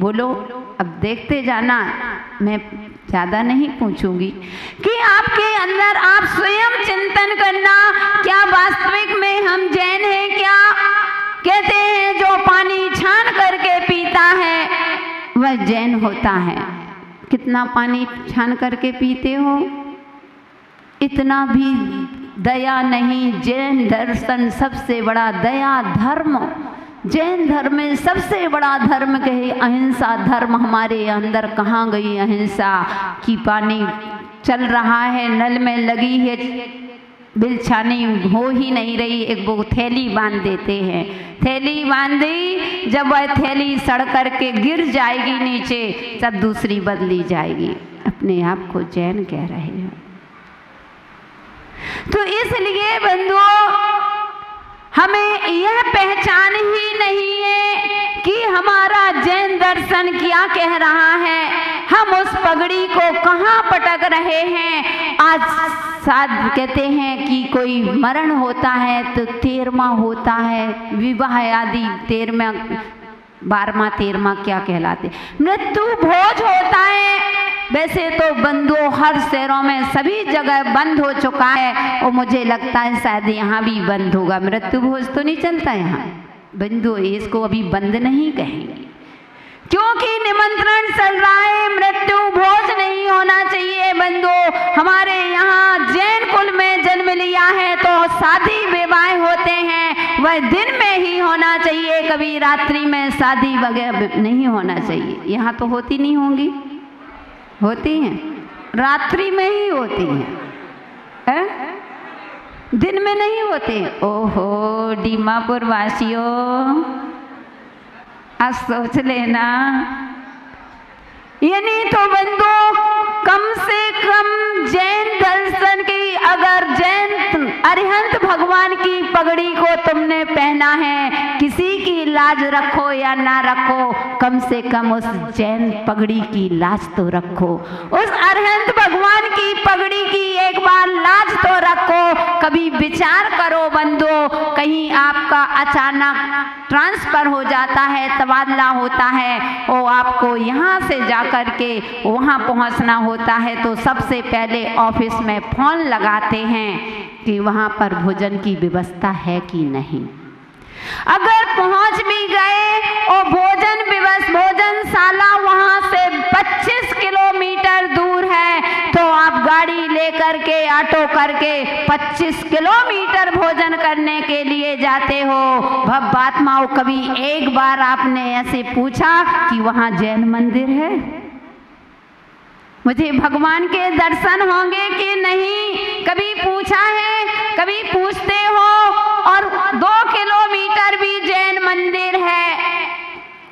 बोलो, अब देखते जाना, मैं ज़्यादा नहीं पूछूंगी कि आपके अंदर आप स्वयं चिंतन करना, क्या वास्तविक में हम जैन हैं क्या? कहते हैं जो पानी छान करके पीता है वह जैन होता है। कितना पानी छान करके पीते हो? इतना भी दया नहीं। जैन दर्शन सबसे बड़ा दया धर्म, जैन धर्म में सबसे बड़ा धर्म कहे अहिंसा धर्म। हमारे अंदर कहाँ गई अहिंसा? कि पानी चल रहा है, नल में लगी है बिलछानी, हो ही नहीं रही, एक वो थैली बांध देते हैं, थैली बांधी, जब वह थैली सड़ करके गिर जाएगी नीचे, तब दूसरी बदली जाएगी। अपने आप को जैन कह रहे हैं। तो इसलिए बंधुओं, हमें यह पहचान ही नहीं है कि हमारा जैन दर्शन क्या कह रहा है। हम उस पगड़ी को कहाँ पटक रहे हैं। आज साध कहते हैं कि कोई मरण होता है तो 13वां होता है, विवाह आदि 13वां 12वां 13वां क्या कहलाते, मृत्यु भोज होता है। वैसे तो बंधुओं हर शहरों में सभी जगह बंद हो चुका है और मुझे लगता है शायद यहाँ भी बंद होगा। मृत्यु भोज तो नहीं चलता यहाँ बंधुओं, इसको अभी बंद नहीं कहेंगे क्योंकि निमंत्रण चल रहा है। मृत्यु भोज नहीं होना चाहिए बंधुओं। हमारे यहाँ जैन कुल में जन्म लिया है तो शादी विवाह होते हैं, वह दिन में ही होना चाहिए, कभी रात्रि में शादी वगैरह नहीं होना चाहिए। यहाँ तो होती नहीं होंगी, होती हैं, रात्रि में ही होती हैं, दिन में नहीं होते। ओहो दीमापुर वासियों, आज सोच लेना। यानी तो बंधुओं कम से कम जैन दर्शन की, अगर जैन अरिहंत भगवान की पगड़ी को तुमने पहना है, किसी की लाज रखो या ना रखो, कम से कम उस जैन पगड़ी की लाज तो रखो। उस अरिहंत भगवान की पगड़ी की एक बार लाज तो रखो। कभी विचार करो बंधुओं, कहीं आपका अचानक ट्रांसफर हो जाता है, तबादला होता है और आपको यहाँ से जाकर के वहाँ पहुँचना होता है, तो सबसे पहले ऑफिस में फोन लगाते हैं कि वहाँ पर भोजन की व्यवस्था है कि नहीं। अगर पहुँच भी गए और भोजनशाला वहाँ से 25 किलोमीटर दूर है, तो आप गाड़ी लेकर के ऑटो करके 25 किलोमीटर भोजन करने के लिए जाते हो। भव्यात्माओं, कभी एक बार आपने ऐसे पूछा कि वहाँ जैन मंदिर है, मुझे भगवान के दर्शन होंगे कि नहीं? कभी पूछा है? कभी पूछते हो? और 2 किलोमीटर भी जैन मंदिर है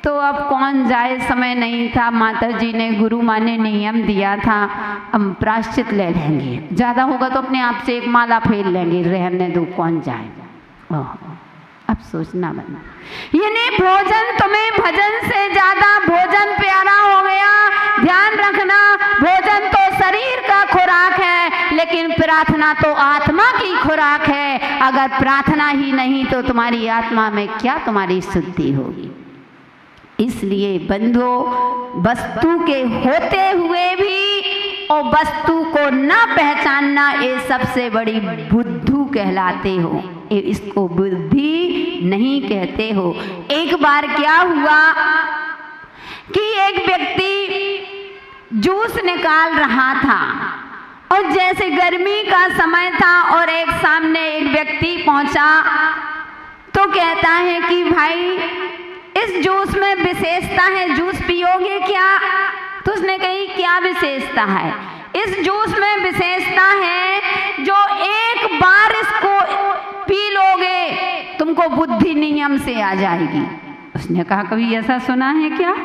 तो अब कौन जाए? समय नहीं था, माता जी ने, गुरु माँ ने नियम दिया था, हम प्रायश्चित ले लेंगे, ज़्यादा होगा तो अपने आप से एक माला फेर लेंगे, रहने दो, कौन जाएगा। ओह, अब सोचना बना। यानी भोजन तुम्हें भजन से ज़्यादा भोजन प्यारा हो गया। ध्यान रखना, भोजन तो शरीर का खुराक है, लेकिन प्रार्थना तो आत्मा की खुराक है। अगर प्रार्थना ही नहीं तो तुम्हारी आत्मा में क्या तुम्हारी शुद्धि होगी? इसलिए बंधुओं, वस्तु के होते हुए भी और वस्तु को न पहचानना, ये सबसे बड़ी बुद्धू कहलाते हो। इसको बुद्धि नहीं कहते हो। एक बार क्या हुआ कि एक व्यक्ति जूस निकाल रहा था और जैसे गर्मी का समय था और एक सामने एक व्यक्ति पहुंचा तो कहता है कि भाई इस जूस में विशेषता है, जूस पियोगे क्या? तो उसने कही क्या विशेषता है? इस जूस में विशेषता है जो एक बार इसको पी लोगे तुमको बुद्धि नियम से आ जाएगी। उसने कहा कभी ऐसा सुना है क्या?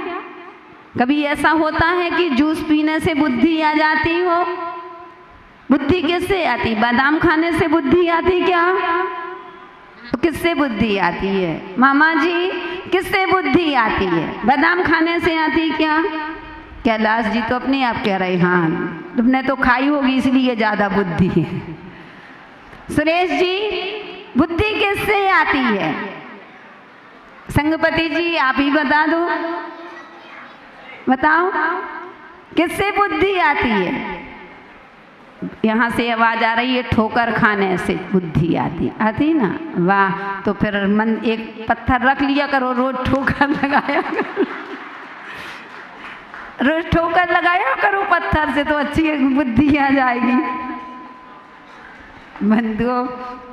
कभी ऐसा होता है कि जूस पीने से बुद्धि आ जाती हो? बुद्धि किससे आती? बादाम खाने से बुद्धि आती क्या? तो किससे बुद्धि आती है? मामा जी, किससे बुद्धि आती है? बादाम खाने से आती क्या? कैलाश जी तो अपने आप कह रहे, हाँ तुमने तो खाई होगी इसलिए ज़्यादा बुद्धि है। सुरेश जी, बुद्धि किससे आती है? संगपति जी आप ही बता दो। बताओ किससे बुद्धि आती है? यहाँ से आवाज आ रही है ठोकर खाने से बुद्धि आती ना। वाह, तो फिर मन एक पत्थर रख लिया करो, रोज ठोकर लगाया करो, रोज ठोकर लगाया करो पत्थर से, तो अच्छी बुद्धि आ जाएगी। बंधुओं,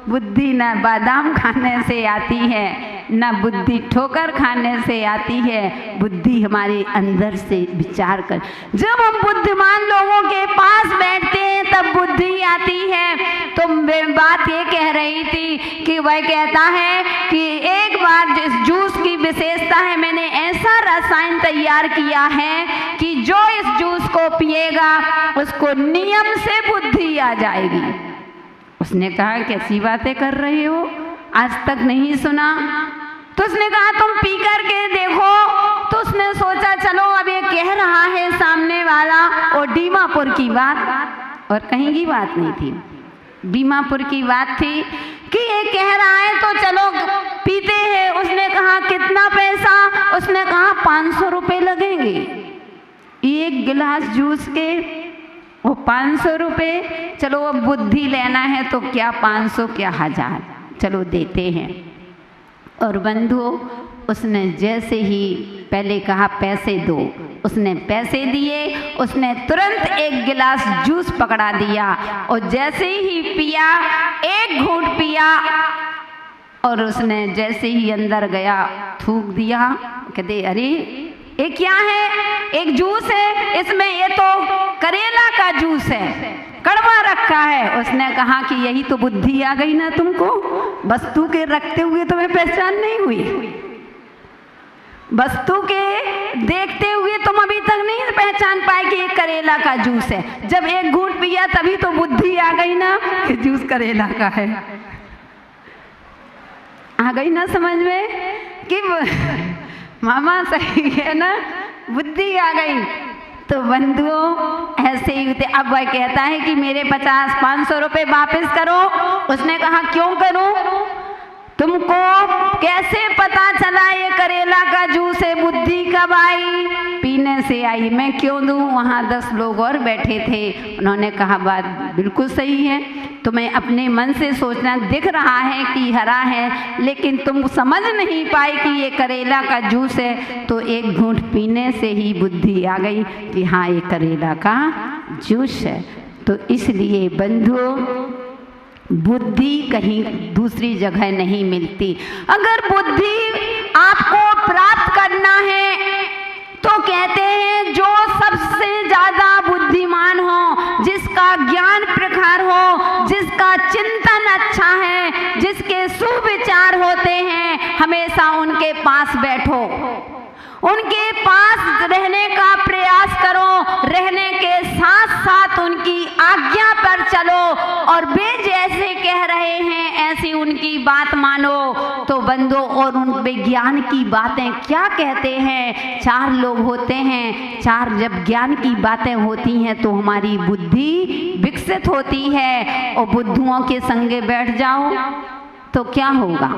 बुद्धि न बादाम खाने से आती है, न बुद्धि ठोकर खाने से आती है, बुद्धि हमारे अंदर से विचार कर। जब हम बुद्धिमान लोगों के पास बैठते हैं तब बुद्धि आती है। तो मैं बात ये कह रही थी कि वह कहता है कि एक बार जिस जूस की विशेषता है, मैंने ऐसा रसायन तैयार किया है कि जो इस जूस को पिएगा उसको नियम से बुद्धि आ जाएगी। उसने कहा कैसी बातें कर रहे हो, आज तक नहीं सुना। तो उसने कहा तुम पी कर के देखो। तो उसने सोचा चलो अब ये कह रहा है सामने वाला, और दीमापुर की बात और कहीं की बात नहीं थी, दीमापुर की बात थी कि ये कह रहा है तो चलो पीते हैं। उसने कहा कितना पैसा? उसने कहा 500 रुपये लगेंगे एक गिलास जूस के। वो 500 रुपये, चलो अब बुद्धि लेना है तो क्या 500 क्या 1000, चलो देते हैं। और बंधुओं, उसने जैसे ही पहले कहा पैसे दो, उसने पैसे दिए, उसने तुरंत एक गिलास जूस पकड़ा दिया और जैसे ही पिया, एक घूंट पिया और उसने जैसे ही अंदर गया थूक दिया। कहते अरे ये क्या है? एक जूस है, इसमें ये तो करेला का जूस है, कड़वा रखा है। उसने कहा कि यही तो बुद्धि आ गई ना तुमको, वस्तु के रखते हुए तुम्हें पहचान नहीं हुई, वस्तु के देखते हुए तुम अभी तक नहीं पहचान पाए कि ये करेला का जूस है। जब एक घूंट पिया तभी तो बुद्धि आ गई ना कि जूस करेला का है। आ गई ना समझ में कि मामा सही है ना, बुद्धि आ गई। तो बंधुओं ऐसे ही होते। अब वह कहता है कि मेरे 500 रुपये वापस करो। उसने कहा क्यों करूं? तुमको कैसे पता चला ये करेला का जूस है? बुद्धि कब आई? पीने से आई। मैं क्यों दूं? वहाँ 10 लोग और बैठे थे, उन्होंने कहा बात बिल्कुल सही है, तुम्हें अपने मन से सोचना दिख रहा है कि हरा है, लेकिन तुम समझ नहीं पाए कि ये करेला का जूस है। तो एक घूंट पीने से ही बुद्धि आ गई कि हाँ ये करेला का जूस है। तो इसलिए बंधुओं, बुद्धि कहीं दूसरी जगह नहीं मिलती। अगर बुद्धि आपको प्राप्त करना है तो कहते हैं जो सबसे ज़्यादा बुद्धिमान हो, जिसका ज्ञान प्रखर हो, जिसका चिंतन अच्छा है, जिसके सुविचार होते हैं, हमेशा उनके पास बैठो, उनके पास रहने का प्रयास करो, रहने के साथ साथ उनकी आज्ञा पर चलो और वे जैसे कह रहे हैं ऐसी उनकी बात मानो। तो बंदो, और उन विज्ञान की बातें क्या कहते हैं? 4 लोग होते हैं, 4 जब ज्ञान की बातें होती हैं तो हमारी बुद्धि विकसित होती है। और बुद्धुओं के संगे बैठ जाओ तो क्या होगा?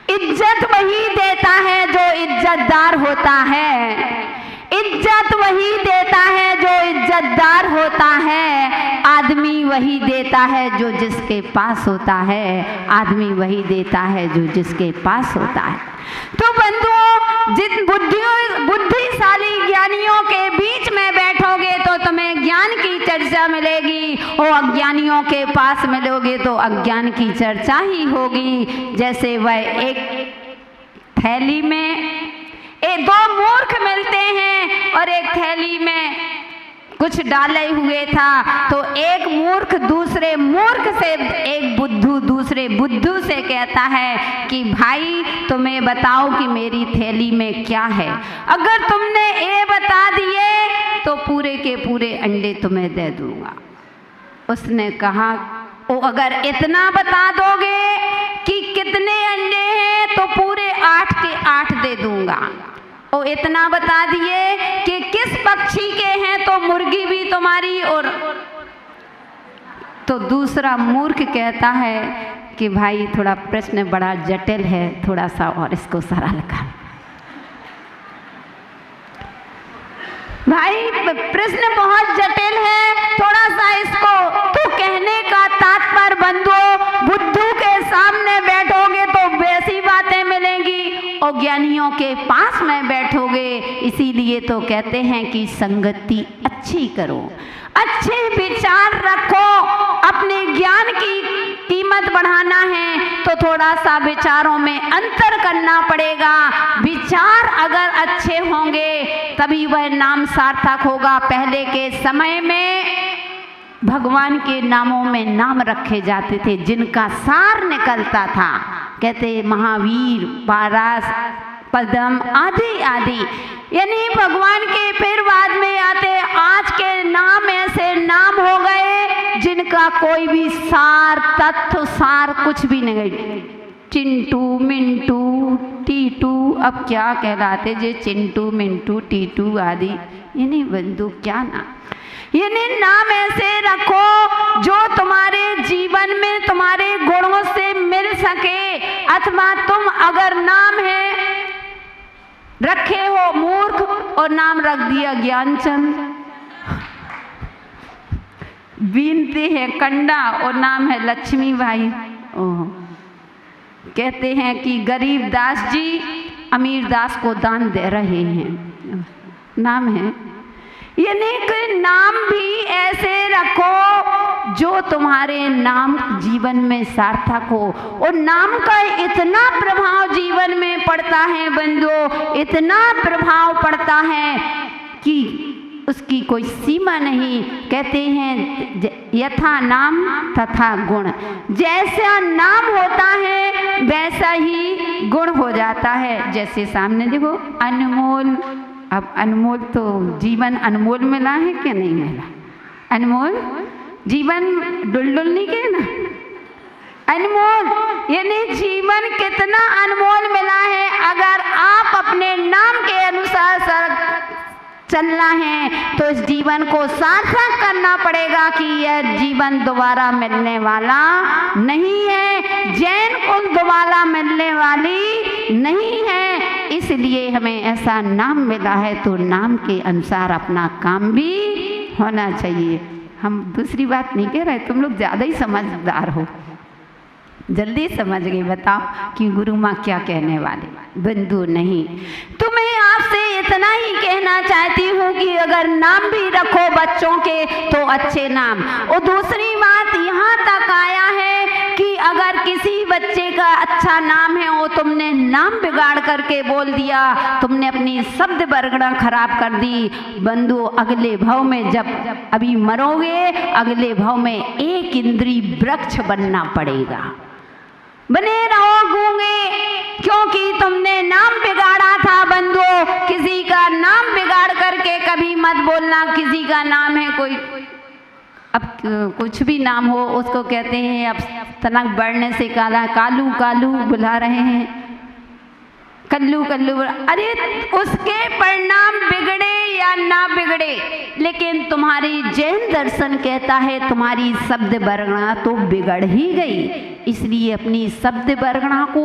इज्जत वही देता है जो इज्जतदार होता है, इज्जत वही देता है जो इज्जतदार होता है, आदमी वही देता है जो जिसके पास होता है, आदमी वही देता है जो जिसके पास होता है। तो बंधुओं, जिन बुद्धिशाली ज्ञानियों के बीच में बैठोगे तो तुम्हें ज्ञान की चर्चा मिलेगी, और अज्ञानियों के पास मिलोगे तो अज्ञान की चर्चा ही होगी। जैसे वह एक थैली में 2 मूर्ख मिलते हैं और एक थैली में कुछ डाले हुए था, तो एक मूर्ख दूसरे मूर्ख से, एक बुद्धू दूसरे बुद्धू से कहता है कि भाई तुम्हें बताओ कि मेरी थैली में क्या है। अगर तुमने ये बता दिए तो पूरे के पूरे अंडे तुम्हें दे दूंगा। उसने कहा ओ अगर इतना बता दोगे कि कितने अंडे हैं तो पूरे 8 के 8 दे दूंगा। ओ इतना बता दिए कि किस पक्षी के हैं तो मुर्गी भी तुम्हारी। और तो दूसरा मूर्ख कहता है कि भाई थोड़ा प्रश्न बड़ा जटिल है, थोड़ा सा और इसको सरल कर। भाई प्रश्न बहुत जटिल है, थोड़ा सा इसको तो कहने का तात्पर्य बंधुओं, बुद्धू के सामने बैठोगे तो वैसी बातें मिलेंगी और ज्ञानियों के पास में बैठोगे। इसीलिए तो कहते हैं कि संगति अच्छी करो, अच्छे विचार रखो। अपने ज्ञान की कीमत बढ़ाना है तो थोड़ा सा विचारों में अंतर करना पड़ेगा। विचार अगर अच्छे होंगे तभी वह नाम सार्थक होगा। पहले के समय में भगवान के नामों में नाम रखे जाते थे जिनका सार निकलता था। कहते महावीर, पारस, पद्म आदि आदि, यानी भगवान के फिर बाद में आते आज के नाम ऐसे नाम हो गए जिनका कोई भी सार, तत्व सार कुछ भी नहीं। चिंटू, मिंटू, टीटू, अब क्या कहलाते जे चिंटू, मिंटू, टीटू आदि, यानी बंधु क्या नाम, यानी नाम ऐसे रखो जो तुम्हारे जीवन में तुम्हारे गुणों से मिल सके। अथवा तुम अगर नाम है रखे हो मूर्ख और नाम रख दिया ज्ञानचंद, बीनते हैं कंडा और नाम है लक्ष्मी बाई। कहते हैं कि गरीब दास जी अमीर दास को दान दे रहे हैं, नाम है। यानी कि नाम भी ऐसे रखो जो तुम्हारे नाम जीवन में सार्थक हो। और नाम का इतना प्रभाव जीवन में पड़ता है बंधुओं, इतना प्रभाव पड़ता है कि उसकी कोई सीमा नहीं। कहते हैं यथा नाम तथा गुण, जैसा नाम होता है वैसा ही गुण हो जाता है। जैसे सामने देखो अनमोल, अब अनमोल तो जीवन अनमोल मिला है क्या नहीं मिला? अनमोल जीवन डुलडुल नहीं के ना, अनमोल यानी जीवन कितना अनमोल मिला है। अगर आप अपने नाम के अनुसार चलना है तो इस जीवन को सार्थक करना पड़ेगा कि यह जीवन दोबारा मिलने वाला नहीं है, जैन को दोबारा मिलने वाली नहीं है। इसलिए हमें ऐसा नाम मिला है तो नाम के अनुसार अपना काम भी होना चाहिए। हम दूसरी बात नहीं कह रहे, तुम लोग ज़्यादा ही समझदार हो, जल्दी समझ गए। बताओ कि गुरु माँ क्या कहने वाले। बंधु नहीं, तुम्हें आपसे इतना ही कहना चाहती हूँ कि अगर नाम भी रखो बच्चों के तो अच्छे नाम। और दूसरी बात यहाँ तक आया है कि अगर किसी बच्चे का अच्छा नाम है और तुमने नाम बिगाड़ करके बोल दिया, तुमने अपनी शब्द वर्गणा खराब कर दी, बंधु अगले भाव में जब अभी मरोगे अगले भाव में एक इंद्री वृक्ष बनना पड़ेगा। बने रहो गूंगे क्योंकि तुमने नाम बिगाड़ा था। बंधुओं किसी का नाम बिगाड़ करके कभी मत बोलना। किसी का नाम है कोई, अब कुछ भी नाम हो उसको कहते हैं, अब तनक बढ़ने से काला कालू कालू बुला रहे हैं, कल्लू कल्लू। अरे उसके परिणाम बिगड़े या ना बिगड़े, लेकिन तुम्हारी जैन दर्शन कहता है तुम्हारी शब्द वर्गणा तो बिगड़ ही गई। इसलिए अपनी शब्द वर्गणा को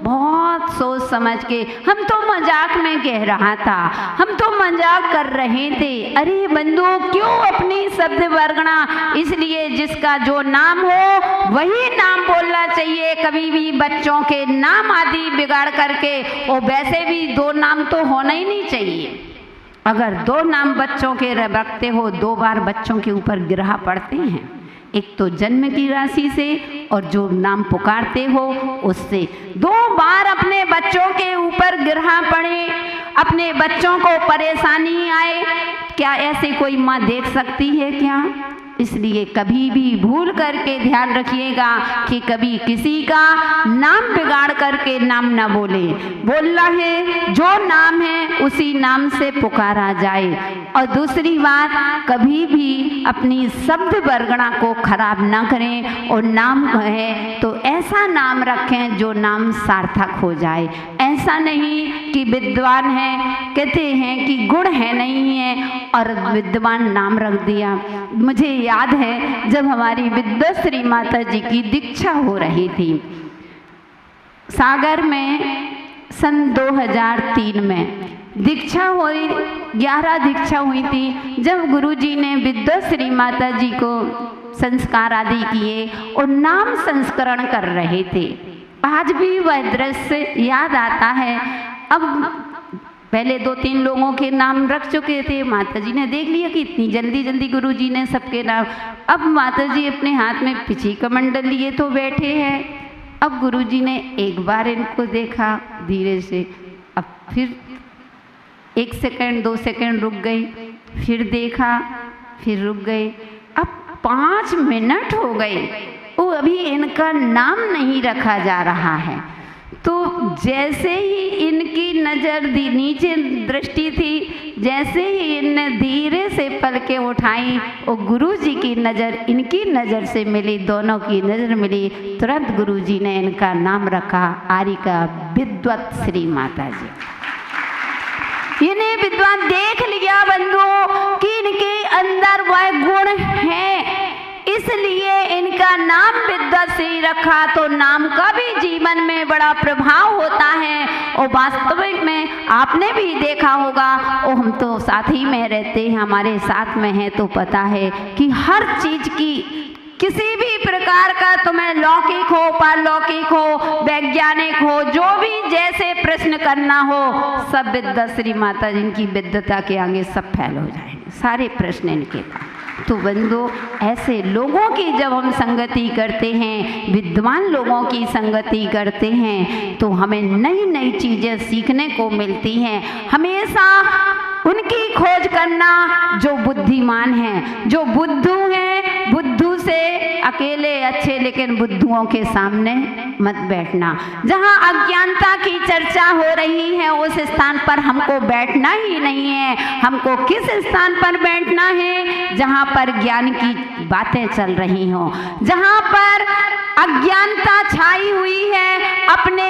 बहुत सोच समझ के, हम तो मजाक में कह रहा था, हम तो मजाक कर रहे थे। अरे बंधु क्यों अपनी शब्द वर्गणा, इसलिए जिसका जो नाम हो वही नाम बोलना चाहिए। कभी भी बच्चों के नाम आदि बिगाड़ करके, और वैसे भी दो नाम तो होना ही नहीं चाहिए। अगर दो नाम बच्चों के रखते हो, दो बार बच्चों के ऊपर गिरहा पड़ते हैं, एक तो जन्म की राशि से और जो नाम पुकारते हो उससे। दो बार अपने बच्चों के ऊपर गिरहा पड़े, अपने बच्चों को परेशानी आए, क्या ऐसे कोई माँ देख सकती है क्या? इसलिए कभी भी भूल करके ध्यान रखिएगा कि कभी किसी का नाम बिगाड़ करके नाम ना बोले। बोलना है जो नाम है उसी नाम से पुकारा जाए। और दूसरी बात, कभी भी अपनी शब्द वर्गणा को खराब ना करें, और नाम है तो ऐसा नाम रखें जो नाम सार्थक हो जाए। ऐसा नहीं कि विद्वान है, कहते हैं कि गुण है नहीं है और विद्वान नाम रख दिया। मुझे याद है जब हमारी विद्याश्री माता जी की दीक्षा हो रही थी सागर में सन 2003 में, दीक्षा हुई, 11 दीक्षा हुई थी। जब गुरुजी ने विद्याश्री माता जी को संस्कार आदि किए और नाम संस्करण कर रहे थे, आज भी वह दृश्य याद आता है। अब पहले 2-3 लोगों के नाम रख चुके थे, माता जी ने देख लिया कि इतनी जल्दी जल्दी गुरुजी ने सबके नाम। अब माता जी अपने हाथ में पिछी कमंडल लिए तो बैठे हैं। अब गुरुजी ने एक बार इनको देखा धीरे से, अब फिर 1 सेकंड 2 सेकंड रुक गई, फिर देखा, फिर रुक गए। अब 5 मिनट हो गए, वो अभी इनका नाम नहीं रखा जा रहा है। तो जैसे ही इनकी नज़र नीचे दृष्टि थी, जैसे ही इनने धीरे से पलकें उठाई और गुरुजी की नज़र इनकी नज़र से मिली, दोनों की नज़र मिली, तुरंत गुरुजी ने इनका नाम रखा आरिका विद्वत्श्री माता जी। इन्हें विद्वान देख लिया बंधुओं कि इनके अंदर वह गुण है, इसलिए इनका नाम विद्याश्री रखा। तो नाम का भी जीवन में बड़ा प्रभाव होता है। और वास्तविक में आपने भी देखा होगा, और हम तो साथ ही में रहते हैं, हमारे साथ में हैं तो पता है कि हर चीज़ की किसी भी प्रकार का तुम्हें लौकिक हो, पारलौकिक हो, वैज्ञानिक हो, जो भी जैसे प्रश्न करना हो, सब विद्याश्री माता जी की विद्वता के आगे सब फैल हो जाएंगे, सारे प्रश्न इनके पास। तो बंधु, ऐसे लोगों की जब हम संगति करते हैं, विद्वान लोगों की संगति करते हैं, तो हमें नई नई चीज़ें सीखने को मिलती हैं। हमेशा उनकी खोज करना जो बुद्धिमान हैं, जो बुद्धू हैं। बुद्धू से अकेले अच्छे, लेकिन बुद्धुओं के सामने मत बैठना। जहाँ अज्ञानता की चर्चा हो रही है उस स्थान पर हमको बैठना ही नहीं है। हमको किस स्थान पर बैठना है? जहाँ पर ज्ञान की बातें चल रही हों, जहाँ पर अज्ञानता छाई हुई है, अपने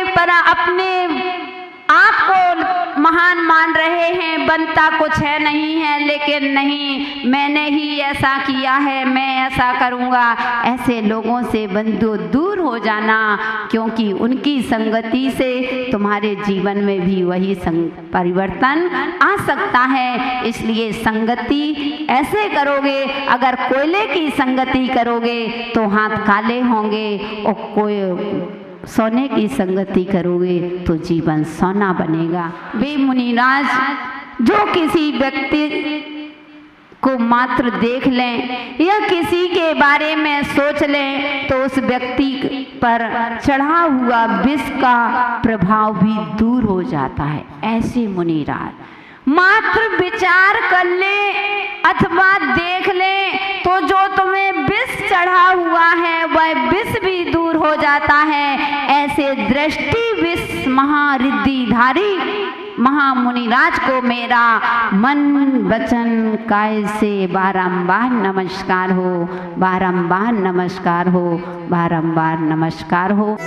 आप को महान मान रहे हैं, बनता कुछ है नहीं है, लेकिन नहीं, मैंने ही ऐसा किया है, मैं ऐसा करूँगा। ऐसे लोगों से बंधु दूर हो जाना, क्योंकि उनकी संगति से तुम्हारे जीवन में भी वही परिवर्तन आ सकता है। इसलिए संगति ऐसे करोगे, अगर कोयले की संगति करोगे तो हाथ काले होंगे, और कोई सोने की संगति करोगे तो जीवन सोना बनेगा। वे मुनिराज जो किसी व्यक्ति को मात्र देख लें या किसी के बारे में सोच लें, तो उस व्यक्ति पर चढ़ा हुआ विष का प्रभाव भी दूर हो जाता है। ऐसे मुनिराज मात्र विचार कर ले अथवा देख ले, तो जो तुम्हें विष चढ़ा हुआ है वह विष भी दूर हो जाता है। ऐसे दृष्टि विष महारिद्धिधारी महामुनिराज को मेरा मन वचन काय से बारंबार नमस्कार हो, बारंबार नमस्कार हो, बारंबार नमस्कार हो।